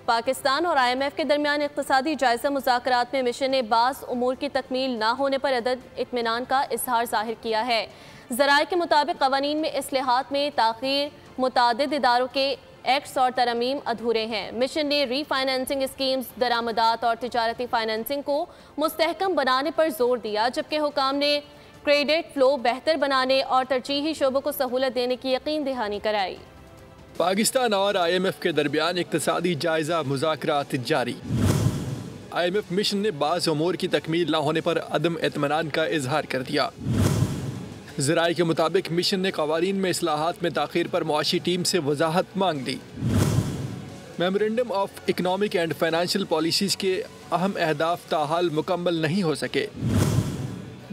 پاکستان اور IMF کے درمیان اقتصادی جائزہ مذاکرات میں مشن نے بعض امور کی تکمیل نہ ہونے پر عدم اطمینان کا اظہار ظاہر کیا ہے۔ ذرائع کے مطابق قوانین میں اصلاحات میں تاخیر، متعدد اداروں کے ایکٹس اور ترامیم ادھورے ہیں۔ مشن نے ری فائنانسنگ اسکیمز، درآمدات اور تجارتی فائنانسنگ کو مستحکم بنانے پر زور دیا، جبکہ حکام نے کریڈٹ فلو بہتر بنانے اور ترجیحی شعبوں کو سہولت دینے کی یقین دہانی کرائی۔ پاکستان اور IMF کے درمیان اقتصادی جائزہ مذاکرات جاری۔ IMF مشن نے بعض امور کی تکمیل نہ ہونے پر عدم اطمینان کا اظہار کر دیا۔ ذرائع کے مطابق مشن نے قوانین میں اصلاحات میں تاخیر پر معاشی ٹیم سے وضاحت مانگ لی۔ Memorandum of economic and financial policies کے اہم اہداف تاحال مکمل نہیں ہو سکے۔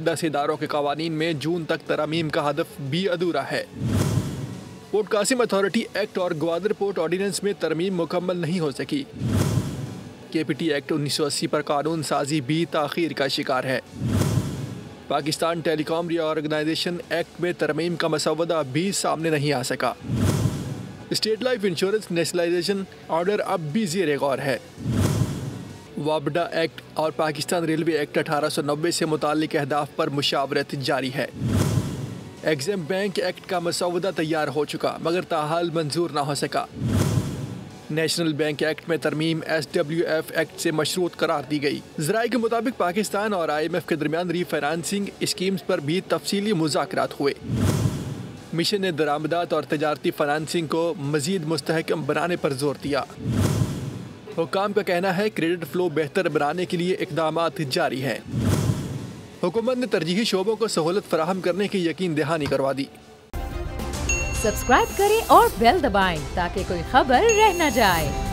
10 اداروں کے قوانین میں جون تک ترامیم کا ہدف بھی ادھورا ہے۔ پورٹ قاسم اتھارٹی ایکٹ اور گوادر پورٹ آرڈیننس میں ترمیم مکمل نہیں ہو سکی۔ KPT ایکٹ 1980 پر قانون سازی بھی تاخیر کا شکار ہے۔ Pakistan telecom reorganization act میں ترمیم کا مسودہ بھی سامنے نہیں آ سکا۔ State life insurance nationalization order اب بھی زیر غور ہے۔ وابڈا ایکٹ اور پاکستان ریلوے ایکٹ 1890 سے متعلق اہداف پر مشاورت جاری ہے۔ ایگزیم بینک ایکٹ کا مسودہ تیار ہو چکا مگر تاحال منظور نہ ہو سکا۔ نیشنل بینک ایکٹ میں ترمیم SWF ایکٹ سے مشروط قرار دی گئی۔ ذرائع کے مطابق پاکستان اور IMF کے درمیان ری فائنانسنگ اسکیمز پر بھی تفصیلی مذاکرات ہوئے۔ مشن نے درآمدات اور تجارتی فائنانسنگ کو مزید مستحکم بنانے پر زور دیا۔ حکام کا کہنا ہے کریڈٹ فلو بہتر بنانے کے لیے اقدامات جاری ہیں۔ حکومت نے ترجیحی شعبوں کو سہولت فراہم کرنے کی یقین دہانی کروا دی۔ سبسکرائب کریں اور بیل دبائیں تاکہ کوئی خبر رہ نہ جائے۔